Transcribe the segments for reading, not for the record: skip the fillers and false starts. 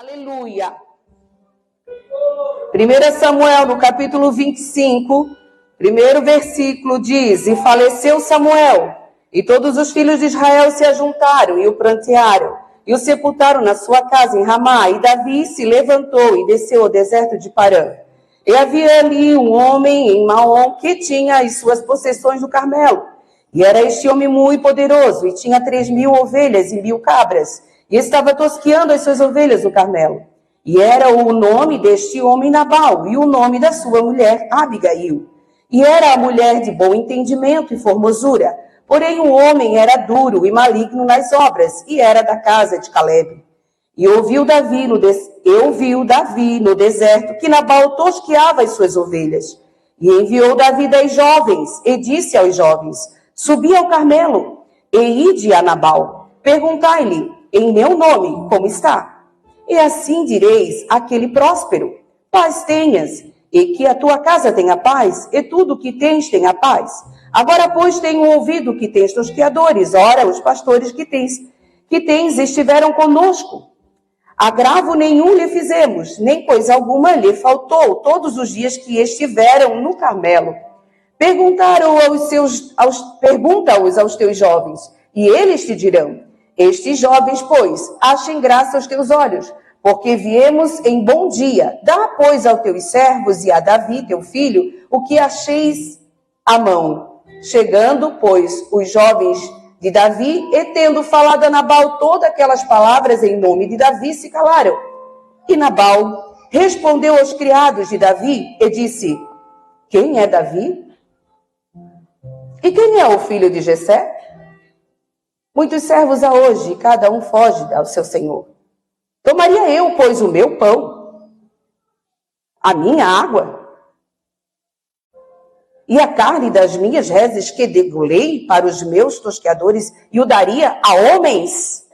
Aleluia. 1 Samuel, no capítulo 25, primeiro versículo diz: E faleceu Samuel, e todos os filhos de Israel se ajuntaram e o prantearam, e o sepultaram na sua casa em Ramá. E Davi se levantou e desceu ao deserto de Parã. E havia ali um homem em Maom que tinha as suas possessões no Carmelo. E era este homem muito poderoso, e tinha 3.000 ovelhas e 1.000 cabras, e estava tosqueando as suas ovelhas no Carmelo. E era o nome deste homem Nabal, e o nome da sua mulher Abigail. E era a mulher de bom entendimento e formosura, porém o homem era duro e maligno nas obras, e era da casa de Calebe. E ouviu Davi no deserto que Nabal tosqueava as suas ovelhas. E enviou Davi 10 jovens, e disse aos jovens: Subi ao Carmelo, e ide a Nabal, perguntai-lhe em meu nome como está. E assim direis àquele próspero: paz tenhas, e que a tua casa tenha paz, e tudo o que tens tenha paz. Agora, pois, tenho ouvido que tens tosqueadores, ora, os pastores que tens estiveram conosco. Agravo nenhum lhe fizemos, nem coisa alguma lhe faltou, todos os dias que estiveram no Carmelo. Pergunta-os aos teus jovens, e eles te dirão: estes jovens, pois, achem graça aos teus olhos, porque viemos em bom dia. Dá, pois, aos teus servos e a Davi, teu filho, o que acheis à mão. Chegando, pois, os jovens de Davi, e tendo falado a Nabal todas aquelas palavras em nome de Davi, se calaram. E Nabal respondeu aos criados de Davi e disse: quem é Davi? E quem é o filho de Jessé? Muitos servos há hoje, cada um foge ao seu senhor. Tomaria eu, pois, o meu pão, a minha água, e a carne das minhas reses que degolei para os meus tosqueadores, e o daria a homens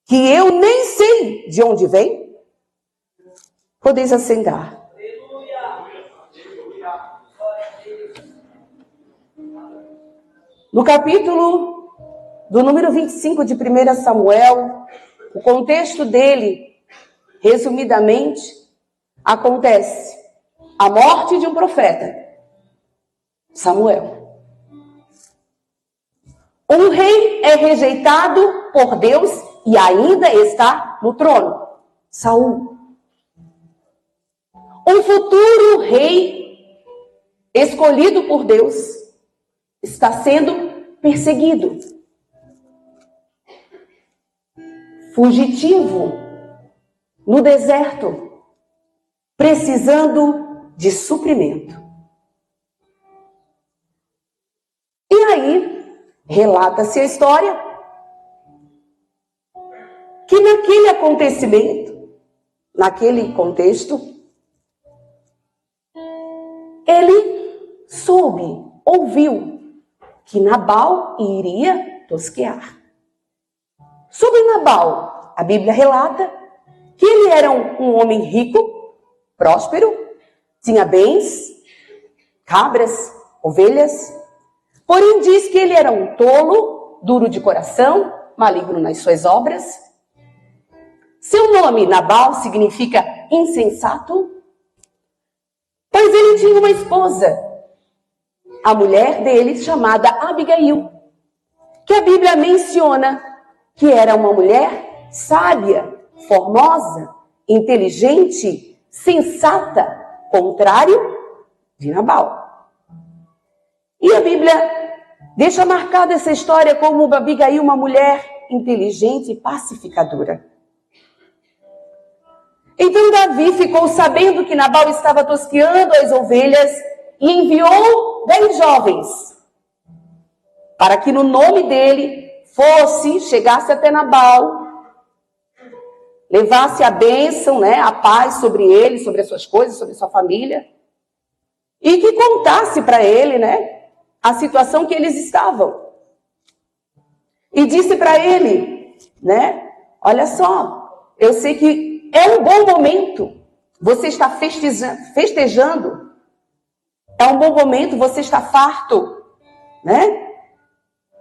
que eu nem sei de onde vem? Podeis assentar. No capítulo do número 25 de 1 Samuel, o contexto dele, resumidamente, acontece a morte de um profeta, Samuel. Um rei é rejeitado por Deus e ainda está no trono, Saul. Um futuro rei escolhido por Deus está sendo perseguido, fugitivo, no deserto, precisando de suprimento. E aí, relata-se a história que naquele acontecimento, naquele contexto, ele ouviu que Nabal iria tosquear. Sobre Nabal, a Bíblia relata que ele era um homem rico, próspero, tinha bens, cabras, ovelhas, porém diz que ele era um tolo, duro de coração, maligno nas suas obras. Seu nome, Nabal, significa insensato, pois ele tinha uma esposa, a mulher dele, chamada Abigail, que a Bíblia menciona que era uma mulher sábia, formosa, inteligente, sensata, contrário de Nabal. E a Bíblia deixa marcada essa história como Abigail, uma mulher inteligente e pacificadora. Então Davi ficou sabendo que Nabal estava tosqueando as ovelhas e enviou 10 jovens para que no nome dele chegasse até Nabal, levasse a bênção, a paz sobre ele, sobre as suas coisas, sobre a sua família, e que contasse para ele, a situação que eles estavam. E disse para ele, olha só, eu sei que é um bom momento, você está festejando, é um bom momento, você está farto,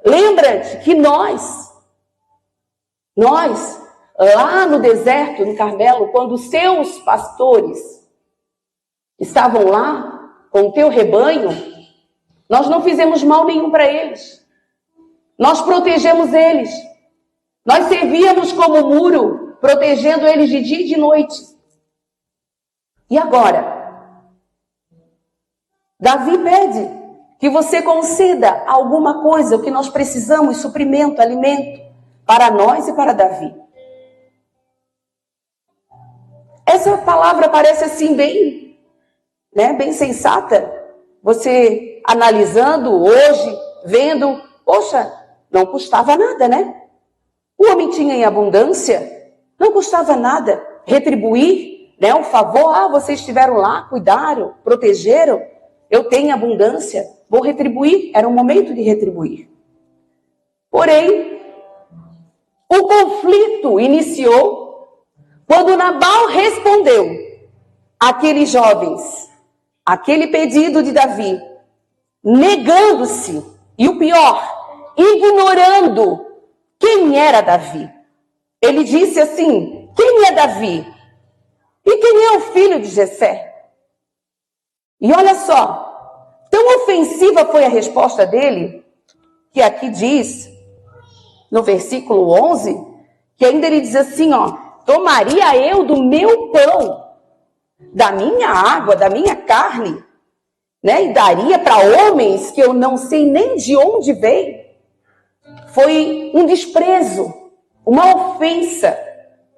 Lembra-te que nós lá no deserto, no Carmelo, quando os seus pastores estavam lá com o teu rebanho, nós não fizemos mal nenhum para eles. Nós protegemos eles. Nós servíamos como muro, protegendo eles de dia e de noite. E agora? Davi pede que você conceda alguma coisa, o que nós precisamos, suprimento, alimento, para nós e para Davi. Essa palavra parece assim bem, bem sensata. Você analisando hoje, vendo, poxa, não custava nada, né? O homem tinha em abundância, não custava nada retribuir, o favor. Vocês estiveram lá, cuidaram, protegeram, eu tenho abundância, vou retribuir. Era o momento de retribuir. Porém, o conflito iniciou quando Nabal respondeu àqueles jovens, aquele pedido de Davi, negando-se, e o pior, ignorando quem era Davi. Ele disse assim: quem é Davi? E quem é o filho de Jessé? E olha só, tão ofensiva foi a resposta dele, que aqui diz, no versículo 11, que ainda ele diz assim, tomaria eu do meu pão, da minha água, da minha carne, e daria para homens que eu não sei nem de onde veio. Foi um desprezo, uma ofensa.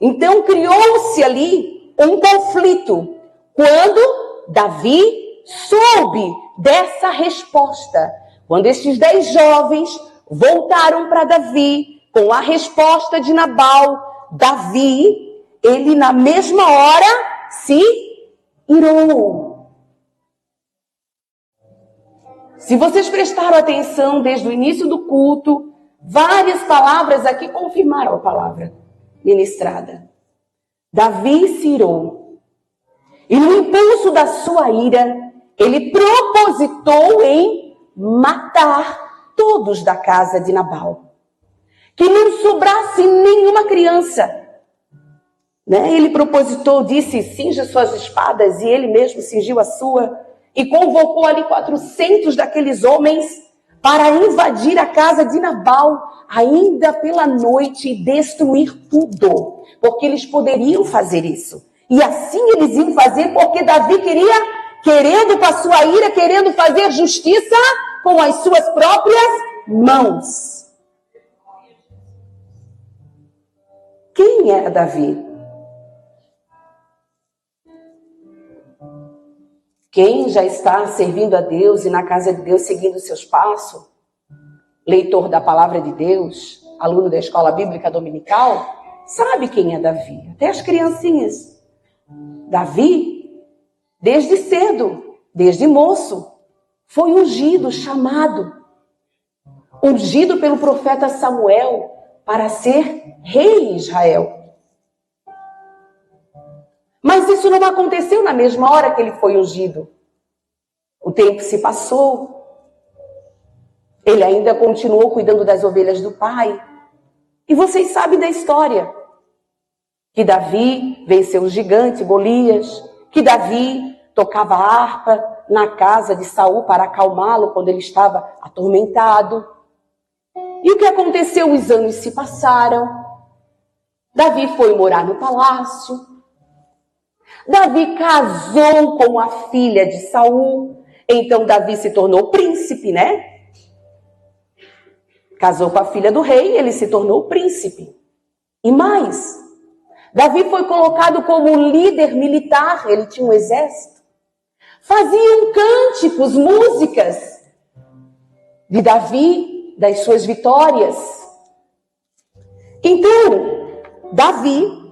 Então criou-se ali um conflito. Quando Davi soube dessa resposta, quando estes 10 jovens voltaram para Davi com a resposta de Nabal, Davi, ele na mesma hora se irou. Se vocês prestaram atenção desde o início do culto, várias palavras aqui confirmaram a palavra ministrada. Davi se irou. E no impulso da sua ira, ele propositou em matar todos da casa de Nabal. Que não sobrasse nenhuma criança. Ele propositou, disse, cinja suas espadas, e ele mesmo cingiu a sua, e convocou ali 400 daqueles homens para invadir a casa de Nabal, ainda pela noite, e destruir tudo, porque eles poderiam fazer isso. E assim eles iam fazer, porque Davi querendo com a sua ira, querendo fazer justiça com as suas próprias mãos. Quem era Davi? Quem já está servindo a Deus e na casa de Deus, seguindo seus passos, leitor da palavra de Deus, aluno da escola bíblica dominical, sabe quem é Davi. Até as criancinhas. Davi, desde cedo, desde moço, foi ungido, chamado, ungido pelo profeta Samuel para ser rei em Israel. Mas isso não aconteceu na mesma hora que ele foi ungido. O tempo se passou. Ele ainda continuou cuidando das ovelhas do pai. E vocês sabem da história. Que Davi venceu o gigante Golias. Que Davi tocava harpa na casa de Saul para acalmá-lo quando ele estava atormentado. E o que aconteceu? Os anos se passaram. Davi foi morar no palácio. Davi casou com a filha de Saul. Então Davi se tornou príncipe, Casou com a filha do rei, ele se tornou príncipe. E mais, Davi foi colocado como líder militar, ele tinha um exército. Faziam cânticos, músicas de Davi, das suas vitórias. Então, Davi,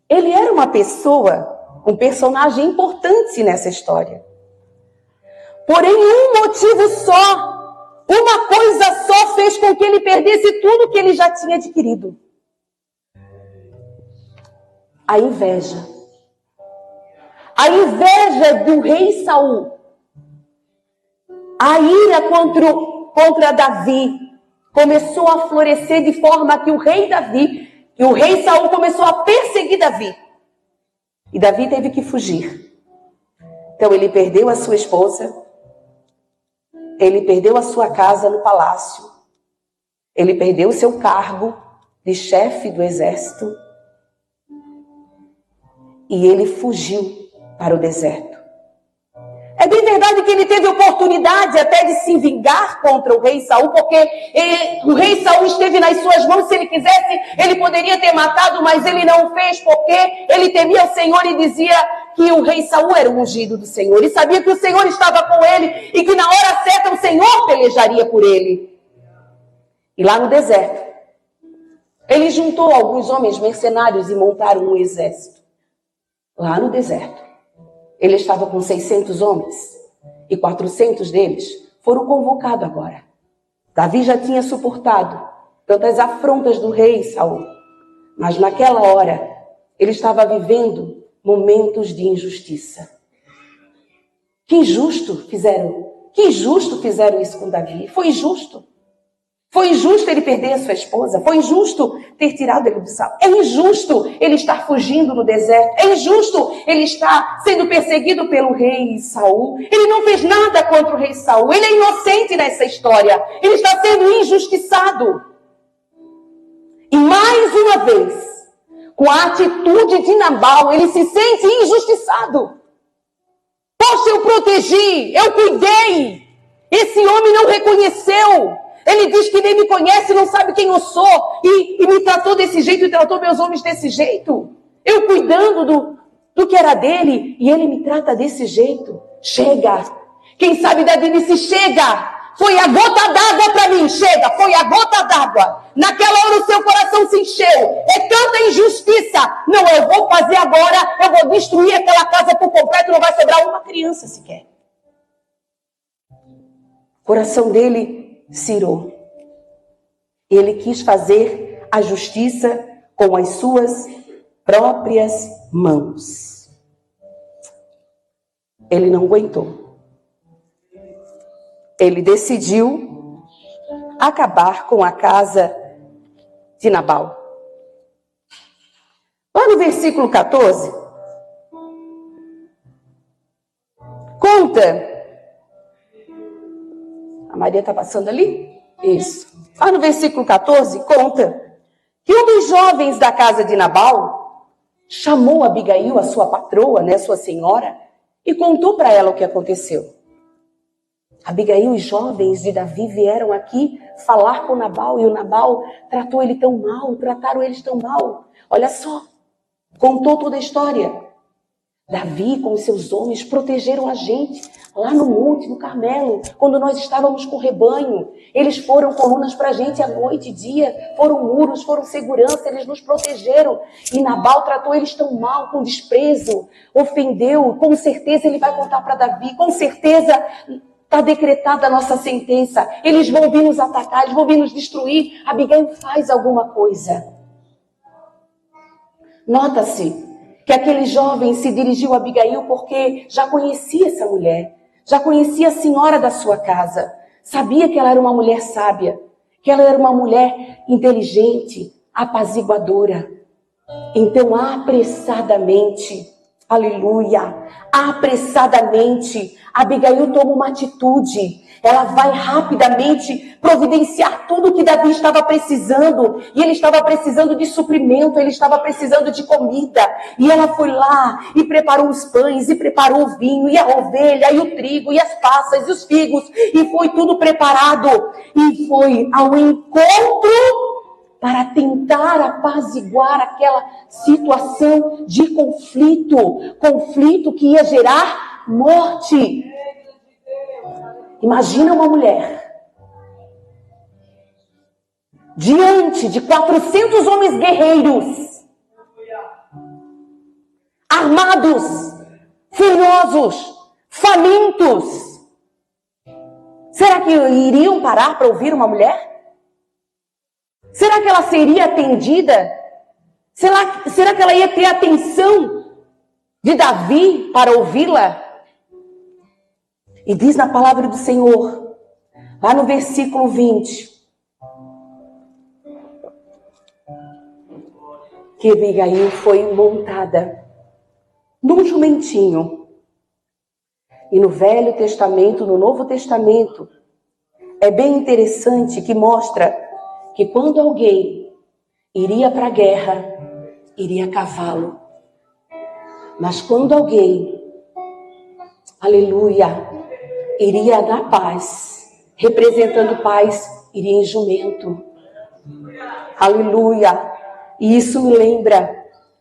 ele era uma pessoa, um personagem importante nessa história. Porém, um motivo só, uma coisa só fez com que ele perdesse tudo que ele já tinha adquirido. A inveja. A inveja do rei Saul. A ira contra Davi. começou a florescer de forma que o rei Saul começou a perseguir Davi. E Davi teve que fugir. Então ele perdeu a sua esposa, ele perdeu a sua casa no palácio, ele perdeu o seu cargo de chefe do exército e ele fugiu para o deserto. É bem verdade que ele teve oportunidade até de se vingar contra o rei Saul, porque o rei Saul esteve nas suas mãos. Se ele quisesse, ele poderia ter matado, mas ele não fez, porque ele temia o Senhor e dizia que o rei Saul era o ungido do Senhor. E sabia que o Senhor estava com ele e que na hora certa o Senhor pelejaria por ele. E lá no deserto, ele juntou alguns homens mercenários e montaram um exército. Lá no deserto. Ele estava com 600 homens e 400 deles foram convocados agora. Davi já tinha suportado tantas afrontas do rei Saul, mas naquela hora ele estava vivendo momentos de injustiça. Que injusto fizeram isso com Davi. Foi injusto. Foi injusto ele perder a sua esposa. Foi injusto ter tirado ele do sal. É injusto ele estar fugindo no deserto. É injusto ele estar sendo perseguido pelo rei Saul. Ele não fez nada contra o rei Saul. Ele é inocente nessa história. Ele está sendo injustiçado. E mais uma vez, com a atitude de Nabal, ele se sente injustiçado. Poxa, eu protegi, eu cuidei. Esse homem não reconheceu. Ele diz que nem me conhece, não sabe quem eu sou. E me tratou desse jeito e tratou meus homens desse jeito. Eu cuidando do que era dele e ele me trata desse jeito. Chega. Quem sabe Davi disse, chega. Foi a gota d'água para mim, chega. Foi a gota d'água. Naquela hora o seu coração se encheu. É tanta injustiça. Não, eu vou fazer agora, eu vou destruir aquela casa por completo, não vai sobrar uma criança sequer. O coração dele cirou. Ele quis fazer a justiça com as suas próprias mãos. Ele não aguentou. Ele decidiu acabar com a casa de Nabal. Lá no versículo 14, conta. A Maria está passando ali? Isso. Lá no versículo 14, conta que um dos jovens da casa de Nabal chamou Abigail, a sua patroa, sua senhora, e contou para ela o que aconteceu. Abigail e os jovens de Davi vieram aqui falar com Nabal, e o Nabal trataram eles tão mal. Olha só, contou toda a história. Davi com os seus homens protegeram a gente lá no monte, no Carmelo, quando nós estávamos com o rebanho. Eles foram colunas para a gente à noite e dia, foram muros, foram segurança, eles nos protegeram. E Nabal tratou eles tão mal, com desprezo, ofendeu. Com certeza ele vai contar para Davi, com certeza está decretada a nossa sentença. Eles vão vir nos atacar, eles vão vir nos destruir. Abigail faz alguma coisa. Nota-se que aquele jovem se dirigiu a Abigail porque já conhecia essa mulher, já conhecia a senhora da sua casa, sabia que ela era uma mulher sábia, que ela era uma mulher inteligente, apaziguadora. Então, apressadamente, aleluia, apressadamente, Abigail toma uma atitude. Ela vai rapidamente providenciar tudo o que Davi estava precisando. E ele estava precisando de suprimento, ele estava precisando de comida. E ela foi lá e preparou os pães, e preparou o vinho, e a ovelha, e o trigo, e as passas, e os figos. E foi tudo preparado. E foi ao encontro para tentar apaziguar aquela situação de conflito. Conflito que ia gerar morte. Imagina uma mulher diante de 400 homens guerreiros, armados, furiosos, famintos. Será que iriam parar para ouvir uma mulher? Será que ela seria atendida? Será que ela ia ter atenção de Davi para ouvi-la? E diz na palavra do Senhor, lá no versículo 20, que Abigail foi montada num jumentinho. E no Velho Testamento, no Novo Testamento, é bem interessante que mostra que quando alguém iria para a guerra, iria a cavalo. Mas quando alguém, aleluia, iria na paz, representando paz, iria em jumento. Aleluia. E isso me lembra,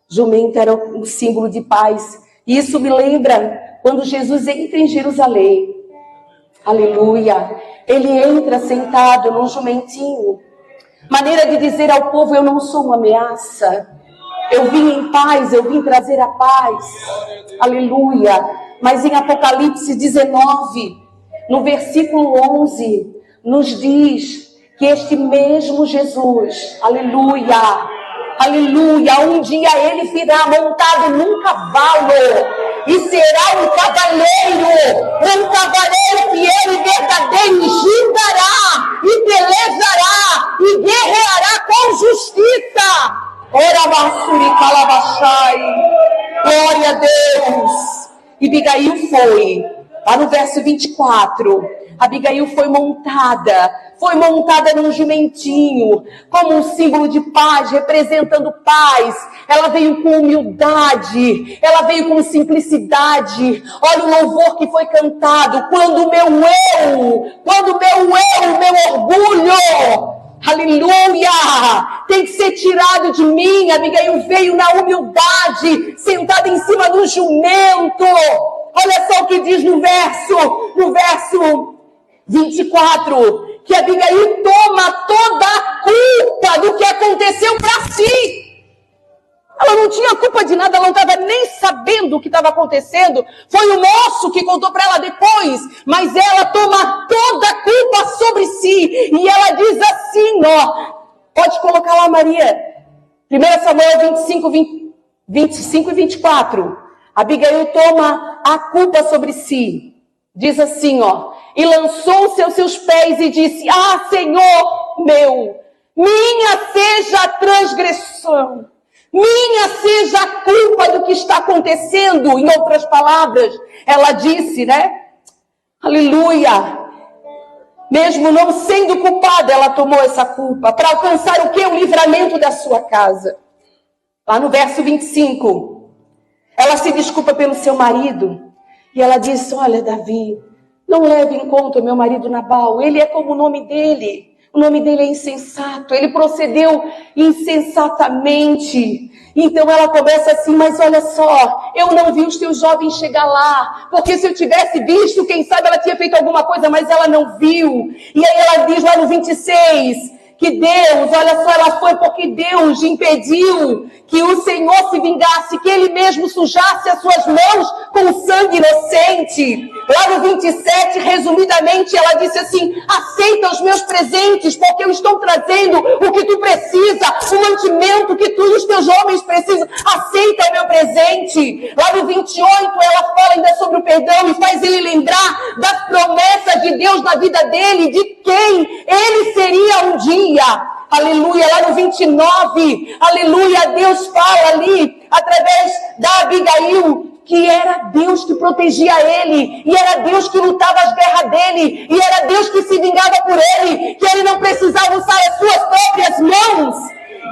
jumento era um símbolo de paz. E isso me lembra quando Jesus entra em Jerusalém. Aleluia. Ele entra sentado num jumentinho. Maneira de dizer ao povo, eu não sou uma ameaça. Eu vim em paz, eu vim trazer a paz. Aleluia. Mas em Apocalipse 19, no versículo 11, nos diz que este mesmo Jesus, aleluia, aleluia, um dia ele virá montado num cavalo e será um cavaleiro fiel e verdadeiro, e julgará, e pelejará, e guerreará com justiça. Ora Massuri Calabachai, glória a Deus. E Abigail foi, lá no verso 24, Abigail foi montada num jumentinho, como um símbolo de paz, representando paz. Ela veio com humildade, ela veio com simplicidade. Olha o louvor que foi cantado, quando o meu orgulho, aleluia, tem que ser tirado de mim. Abigail veio na humildade, sentada em cima do jumento. Olha só o que diz no verso 24, que Abigail toma toda a culpa do que aconteceu para si. Ela não tinha culpa de nada, ela não estava nem sabendo o que estava acontecendo. Foi o moço que contou para ela depois, mas ela toma toda a culpa sobre si. E ela diz assim, ó, pode colocar lá, Maria, 1 Samuel 25 e 24. Abigail toma a culpa sobre si. Diz assim, ó, e lançou-se aos seus pés e disse, ah, Senhor meu, minha seja a transgressão, minha seja a culpa do que está acontecendo. Em outras palavras, ela disse, né? Aleluia. Mesmo não sendo culpada, ela tomou essa culpa para alcançar o quê? O livramento da sua casa. Lá no verso 25, ela se desculpa pelo seu marido. E ela diz, olha, Davi, não leve em conta o meu marido Nabal. Ele é como o nome dele. O nome dele é insensato. Ele procedeu insensatamente. Então ela começa assim, mas olha só, eu não vi os teus jovens chegar lá. Porque se eu tivesse visto, quem sabe ela tinha feito alguma coisa, mas ela não viu. E aí ela diz lá no 26... que Deus, olha só, ela foi porque Deus impediu que o Senhor se vingasse, que Ele mesmo sujasse as suas mãos com sangue inocente. Lá no 27, resumidamente, ela disse assim, aceita os meus presentes, porque eu estou trazendo o que tu precisa, o mantimento que tu e os teus homens precisam. Aceita o meu presente. Lá no 28, ela fala ainda sobre o perdão e faz ele lembrar das promessas de Deus na vida dele, de quem ele seria um dia. Aleluia, lá no 29, aleluia, Deus fala ali, através da Abigail, que era Deus que protegia ele, e era Deus que lutava as guerras dele, e era Deus que se vingava por ele, que ele não precisava usar as suas próprias mãos.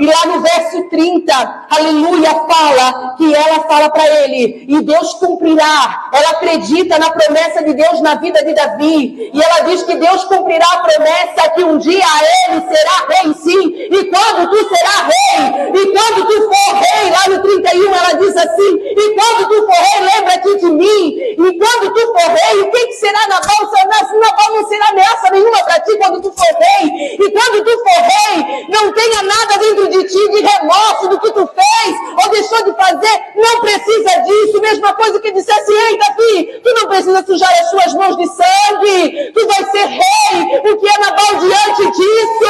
E lá no verso 30, aleluia, fala que ela fala para ele, e Deus cumprirá. Ela acredita na promessa de Deus na vida de Davi, e ela diz que Deus cumprirá a promessa que um dia ele será rei, sim. E quando tu serás rei, e quando tu for rei, lá no 31 ela diz assim, e quando tu for rei, lembra-te de mim. E quando tu for rei, o que será Nabal? Nabal não será ameaça nenhuma para ti quando tu for rei. E quando tu for rei, não tenha nada dentro de ti de remorso do que tu fez ou deixou de fazer. Não precisa disso. Mesma coisa que dissesse, ei Davi, tu não precisa sujar as suas mãos de sangue, tu vais ser rei. O que é Nabal diante disso?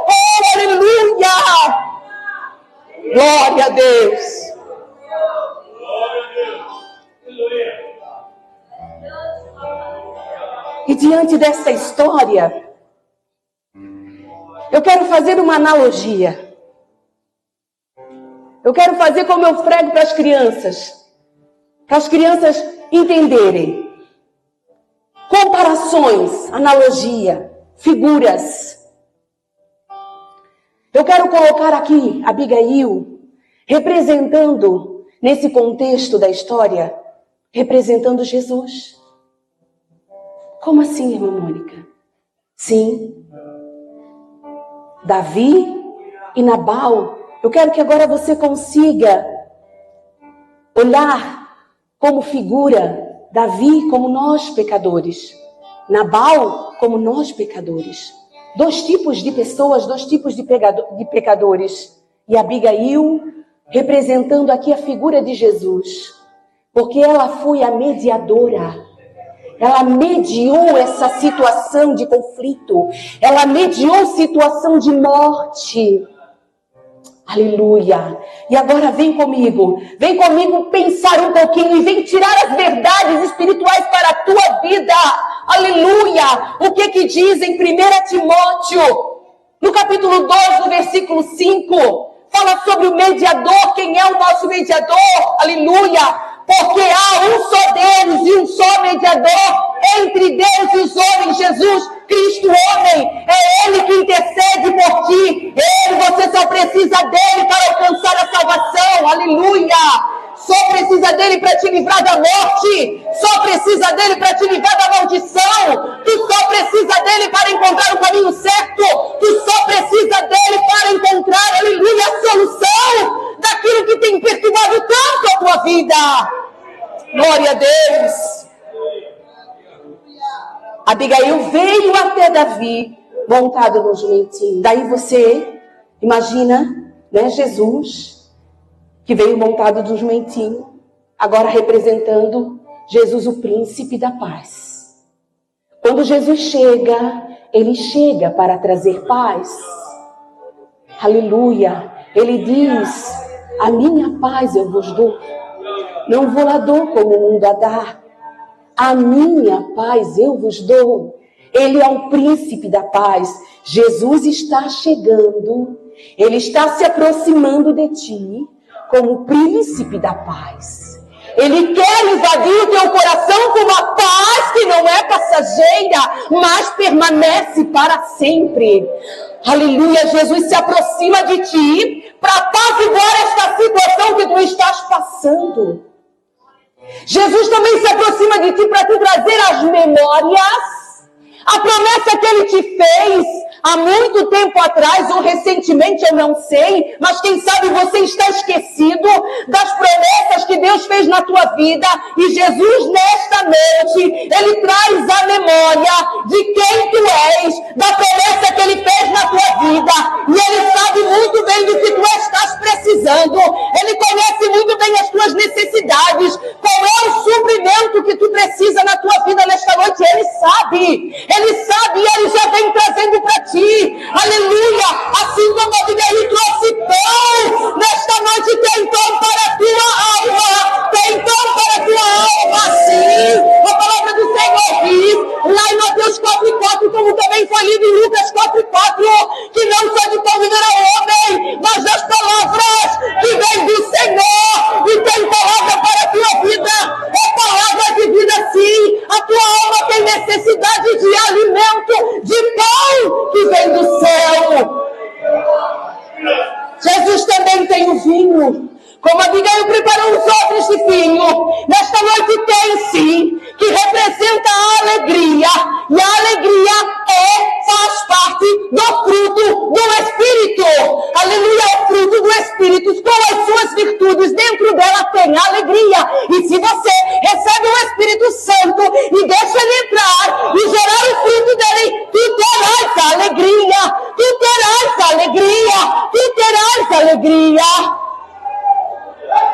Oh, aleluia, glória a Deus. E diante dessa história, eu quero fazer uma analogia. Eu quero fazer como eu prego para as crianças entenderem. Comparações, analogia, figuras. Eu quero colocar aqui Abigail representando, nesse contexto da história, representando Jesus. Como assim, irmã Mônica? Sim. Davi e Nabal. Eu quero que agora você consiga olhar como figura Davi como nós pecadores, Nabal como nós pecadores. Dois tipos de pessoas, dois tipos de pecadores. E Abigail representando aqui a figura de Jesus, porque ela foi a mediadora. Ela mediou essa situação de conflito. Ela mediou situação de morte. Aleluia. E agora vem comigo pensar um pouquinho e vem tirar as verdades espirituais para a tua vida. Aleluia. O que diz em 1 Timóteo, no capítulo 2, no versículo 5, fala sobre o mediador. Quem é o nosso mediador? Aleluia. Porque há um só Deus e um só mediador entre Deus e os homens, Jesus Cristo homem. É Ele que intercede por ti. Você só precisa dele para alcançar a salvação. Aleluia. Só precisa dele para te livrar da morte. Só precisa dele para te livrar da maldição. Tu só precisa dele para encontrar o caminho certo. Tu só precisa dele para encontrar, aleluia, a solução daquilo que tem perturbado tanto a tua vida. Glória a Deus. Abigail veio até Davi montado no jumentinho. Daí você imagina, né, Jesus, que veio montado no jumentinho, agora representando Jesus, o príncipe da paz. Quando Jesus chega, ele chega para trazer paz. Aleluia. Ele diz: a minha paz eu vos dou. Não vou lá dou como o mundo a dá. A minha paz eu vos dou. Ele é o príncipe da paz. Jesus está chegando. Ele está se aproximando de ti como príncipe da paz. Ele quer invadir o teu coração com uma paz que não é passageira, mas permanece para sempre. Aleluia. Jesus se aproxima de ti para apaziguar esta situação que tu estás passando. Jesus também se aproxima de ti para te trazer as memórias, a promessa que ele te fez há muito tempo atrás, ou recentemente, eu não sei, mas quem sabe você está esquecido das promessas que Deus fez na tua vida. E Jesus, nesta noite, ele traz a memória de quem tu és, da promessa que ele fez na tua vida. E ele sabe muito bem do que tu estás precisando. Ele conhece muito bem as tuas necessidades. Qual é o suprimento que tu precisa na tua vida nesta noite? Ele sabe e ele já vem trazendo para ti. Aleluia. Assim como a Abigail trouxe pão, nesta noite tem pão para a tua alma. Tem pão para a tua alma, sim. A palavra do Senhor diz, lá em Mateus 4:4, como também foi lido em Lucas 4:4, que não só de pão viverá o homem, mas das palavras que vem do Senhor. E tem palavra para a tua vida. É palavra de vida, sim. A tua alma tem necessidade de alimento, de pão que vem do céu. Jesus também tem o vinho. Como Abigail preparou os outros de vinho, nesta noite tem sim, que representa a alegria. E a alegria faz parte do fruto do Espírito. Aleluia, é o fruto do Espírito. Com as suas virtudes, dentro dela tem a alegria. E se você recebe o Espírito Santo e deixa ele entrar e gerar o fruto dele, tu terás a alegria. Tu terás a alegria. Tu terás a alegria.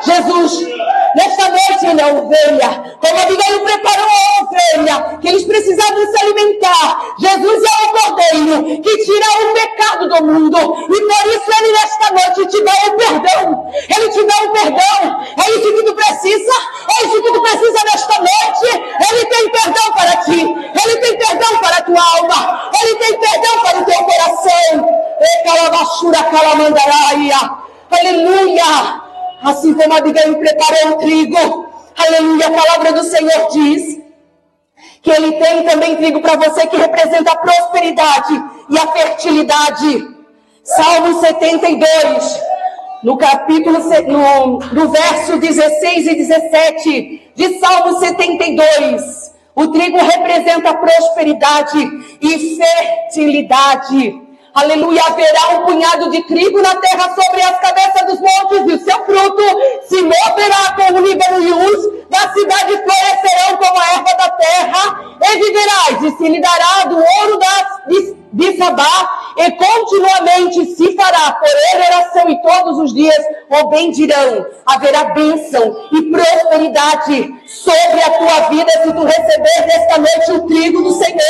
Jesus, nesta noite, ele é a ovelha. Como Abigail preparou a ovelha, que eles precisavam se alimentar. Jesus é o cordeiro que tira o pecado do mundo. E por isso ele nesta noite te dá o perdão. Ele te dá o perdão. É isso que tu precisa. É isso que tu precisa nesta noite. Ele tem perdão para ti. Ele tem perdão para a tua alma. Ele tem perdão para o teu coração. Aleluia. Assim como Abigail preparou o trigo, aleluia, a palavra do Senhor diz que Ele tem também trigo para você que representa a prosperidade e a fertilidade. Salmo 72, no verso 16 e 17 de Salmo 72, o trigo representa a prosperidade e fertilidade. Aleluia, haverá um punhado de trigo na terra sobre as cabeças dos montes, e o seu fruto se moverá como o líbano e luz da cidade, florescerão como a erva da terra, e viverás, e se lhe dará do ouro de Sabá, e continuamente se fará por geração, e todos os dias o bendirão. Haverá bênção e prosperidade sobre a tua vida se tu receber nesta noite o trigo do Senhor.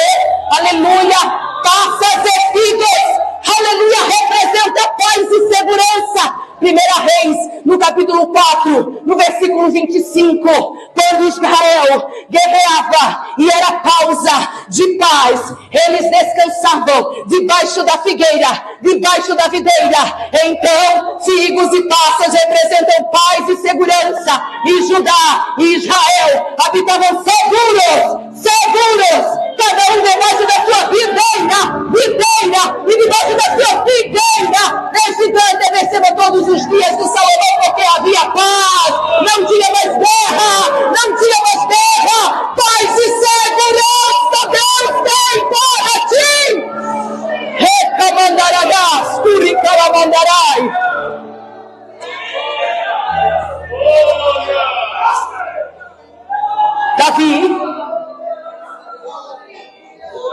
Aleluia, passas e figos, aleluia, representa paz e segurança. 1 Reis, no capítulo 4, no versículo 25, quando Israel guerreava e era pausa de paz, eles descansavam debaixo da figueira, debaixo da videira. Então, figos e passas representam paz e segurança, e Judá e Israel habitavam seguros, cada um debaixo da sua videira, e debaixo da sua figueira. Este câncer desceu todos os dias do Salomão, porque havia paz, não tinha mais guerra, paz e segurança Deus tem para ti. Recamandaragás, Turicalamandarai. Davi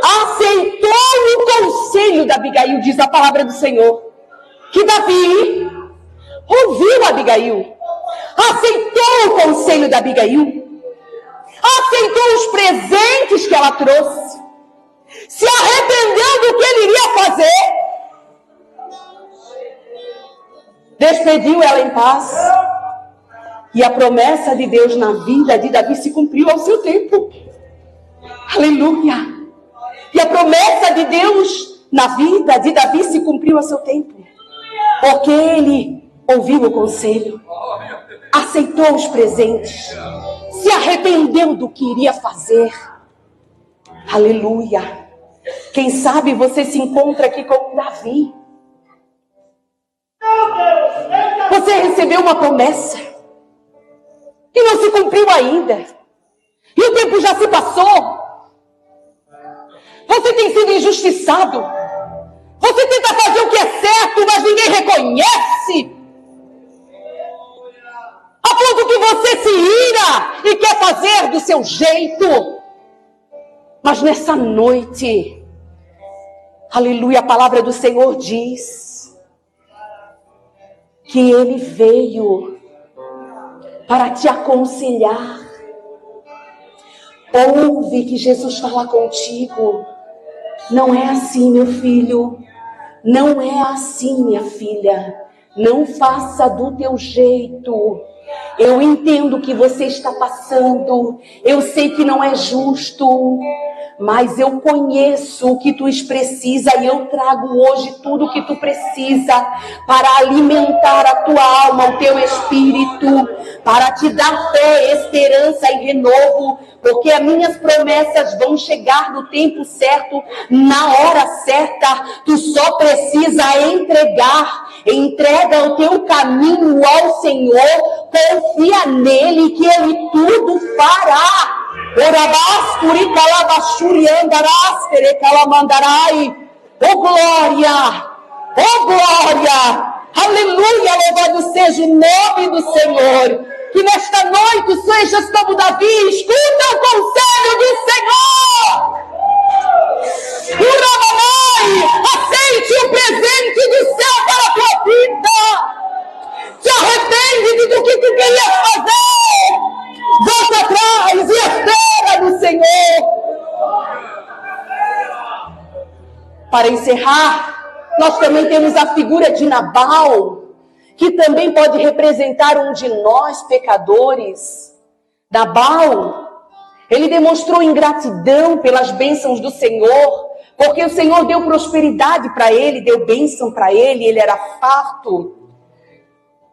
aceitou o conselho da Abigail, diz a palavra do Senhor, que Davi ouviu Abigail, aceitou o conselho da Abigail, aceitou os presentes que ela trouxe, se arrependeu do que ele iria fazer, despediu ela em paz, e a promessa de Deus na vida de Davi se cumpriu ao seu tempo. Aleluia! E a promessa de Deus na vida de Davi se cumpriu ao seu tempo, porque ele ouviu o conselho, aceitou os presentes, se arrependeu do que iria fazer. Aleluia! Quem sabe você se encontra aqui com Davi. Você recebeu uma promessa que não se cumpriu ainda, e o tempo já se passou. Você tem sido injustiçado. Você tenta fazer o que é certo, mas ninguém reconhece. A ponto que você se ira e quer fazer do seu jeito. Mas nessa noite, aleluia, a palavra do Senhor diz que Ele veio para te aconselhar. Ouve que Jesus fala contigo. Não é assim, meu filho. Não é assim, minha filha. Não faça do teu jeito. Eu entendo o que você está passando. Eu sei que não é justo. Mas eu conheço o que tu precisa e eu trago hoje tudo o que tu precisa para alimentar a tua alma, o teu espírito, para te dar fé, esperança e renovo, porque as minhas promessas vão chegar no tempo certo, na hora certa. Tu só precisa entrega o teu caminho ao Senhor, confia nele que Ele tudo fará. Oh glória, oh glória, aleluia, louvado seja o nome do Senhor. Que nesta noite sejas como Davi, escuta o conselho do Senhor. Aceite o presente do céu para a tua vida. Se arrepende do que tu querias fazer. Volta atrás e espera no Senhor. Para encerrar, nós também temos a figura de Nabal, que também pode representar um de nós pecadores. Nabal, ele demonstrou ingratidão pelas bênçãos do Senhor, porque o Senhor deu prosperidade para ele, deu bênção para ele, ele era farto.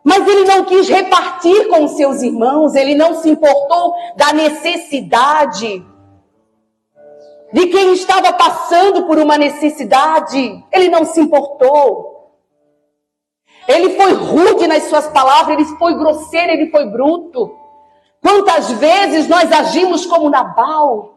Mas ele não quis repartir com os seus irmãos, ele não se importou da necessidade de quem estava passando por uma necessidade. Ele não se importou. Ele foi rude nas suas palavras, ele foi grosseiro, ele foi bruto. Quantas vezes nós agimos como Nabal?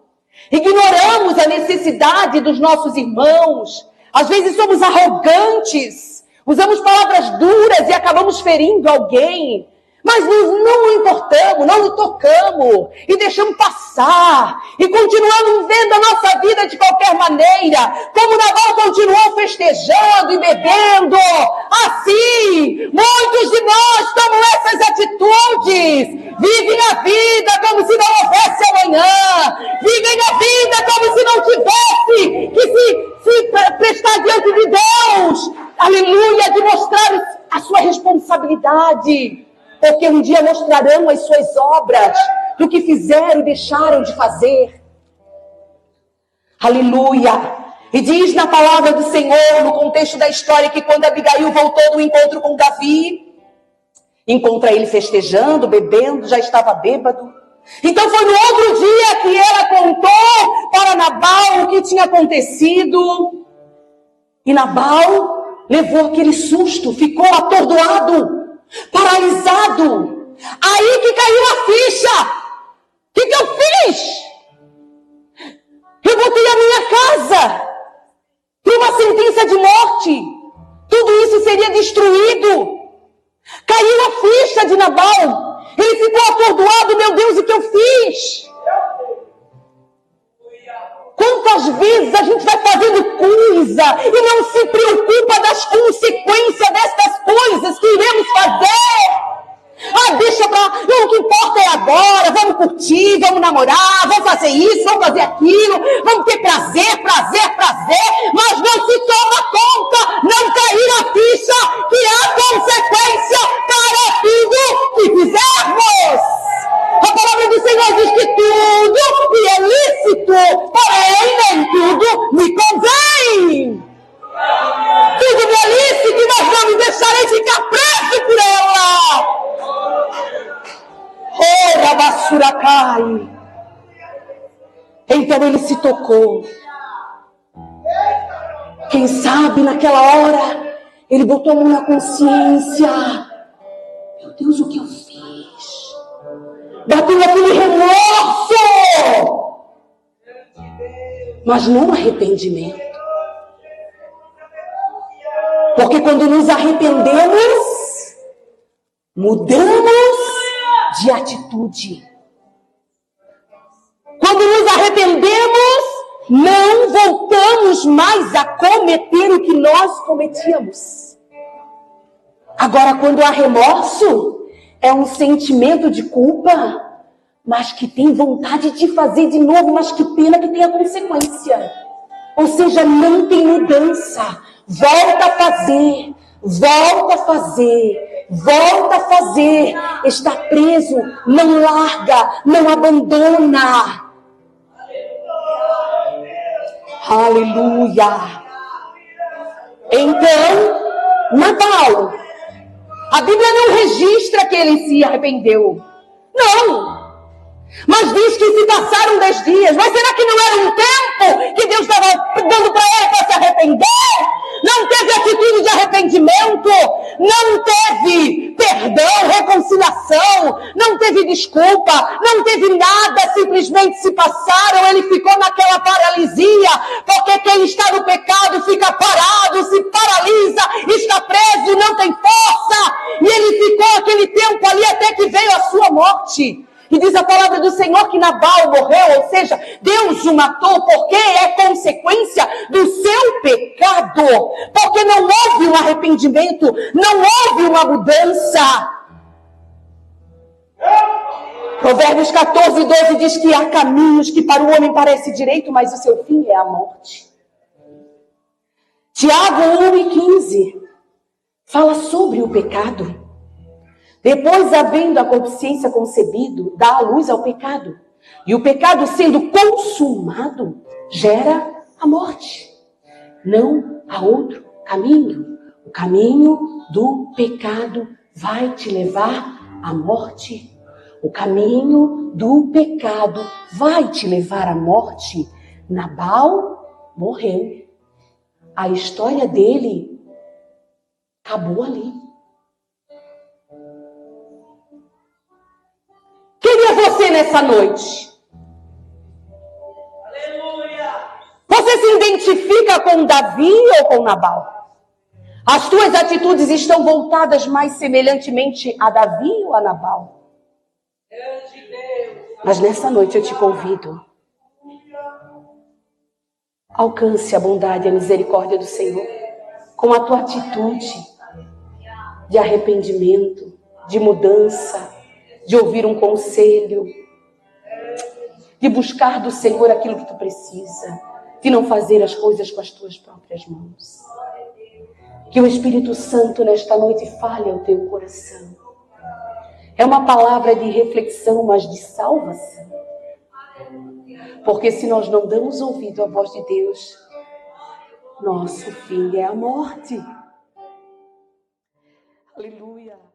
Ignoramos a necessidade dos nossos irmãos. Às vezes somos arrogantes, usamos palavras duras e acabamos ferindo alguém. Mas nós não importamos, não nos tocamos e deixamos passar. E continuamos vendo a nossa vida de qualquer maneira. Como Nabal continuou festejando e bebendo. Assim, muitos de nós tomam essas atitudes. Vivem a vida como se não houvesse amanhã. Vivem a vida como se não tivesse que se prestar diante de Deus. Aleluia, de mostrar a sua responsabilidade. Porque um dia mostrarão as suas obras do que fizeram e deixaram de fazer. Aleluia. E diz na palavra do Senhor, no contexto da história, que quando Abigail voltou do encontro com Davi, encontra ele festejando, bebendo, já estava bêbado. Então foi no outro dia que ela contou para Nabal o que tinha acontecido. E Nabal levou aquele susto, ficou atordoado, paralisado. Aí que caiu a ficha. O que eu fiz? Eu botei a minha casa para uma sentença de morte. Tudo isso seria destruído. Caiu a ficha de Nabal. Ele ficou atordoado. Meu Deus, o que eu fiz? Quantas vezes a gente vai fazendo coisa e não se preocupa das consequências destas coisas que iremos fazer? Deixa pra lá, o que importa é agora, vamos curtir, vamos namorar, vamos fazer isso, vamos fazer aquilo, vamos ter prazer, mas não se toma conta, não cair a ficha que há consequência para tudo que fizermos. A palavra do Senhor diz que tudo me é lícito, porém nem tudo me convém. Tudo me é lícito, mas não me deixarei ficar preso por ela. Ora, basura cai. Então ele se tocou. Quem sabe naquela hora ele botou a mão na consciência. Meu Deus, o que eu fiz? Bateu aquele remorso, mas não arrependimento. Porque quando nos arrependemos, mudamos de atitude. Quando nos arrependemos, não voltamos mais a cometer o que nós cometíamos. Agora, quando há remorso, é um sentimento de culpa, mas que tem vontade de fazer de novo, mas que pena que tem a consequência. Ou seja, não tem mudança. Volta a fazer, volta a fazer, volta a fazer. Está preso, não larga, não abandona. Aleluia. Então, Nabal, a Bíblia não registra que ele se arrependeu. Não. Mas diz que se passaram 10 dias. Mas será que não era um tempo que Deus estava dando para ele para se arrepender? Não teve atitude de arrependimento. Não teve perdão, reconciliação. Não teve desculpa. Não teve nada. Simplesmente se passaram. Ele ficou naquela paralisia. Porque quem está no pecado fica parado, se paralisa, está preso, não tem força. E ele ficou aquele tempo ali até que veio a sua morte. E diz a palavra do Senhor que Nabal morreu, ou seja, Deus o matou porque é consequência do seu pecado. Porque não houve um arrependimento, não houve uma mudança. Provérbios 14, 12 diz que há caminhos que para o homem parece direito, mas o seu fim é a morte. Tiago 1 e 15 fala sobre o pecado. Depois, havendo a consciência concebido, dá a luz ao pecado. E o pecado, sendo consumado, gera a morte. Não há outro caminho. O caminho do pecado vai te levar à morte. O caminho do pecado vai te levar à morte. Nabal morreu. A história dele acabou ali. Quem é você nessa noite? Aleluia! Você se identifica com Davi ou com Nabal? As tuas atitudes estão voltadas mais semelhantemente a Davi ou a Nabal? Mas nessa noite eu te convido. Alcance a bondade e a misericórdia do Senhor com a tua atitude de arrependimento, de mudança, de ouvir um conselho, de buscar do Senhor aquilo que tu precisa, de não fazer as coisas com as tuas próprias mãos. Que o Espírito Santo nesta noite fale ao teu coração. É uma palavra de reflexão, mas de salvação. Porque se nós não damos ouvido à voz de Deus, nosso fim é a morte. Aleluia.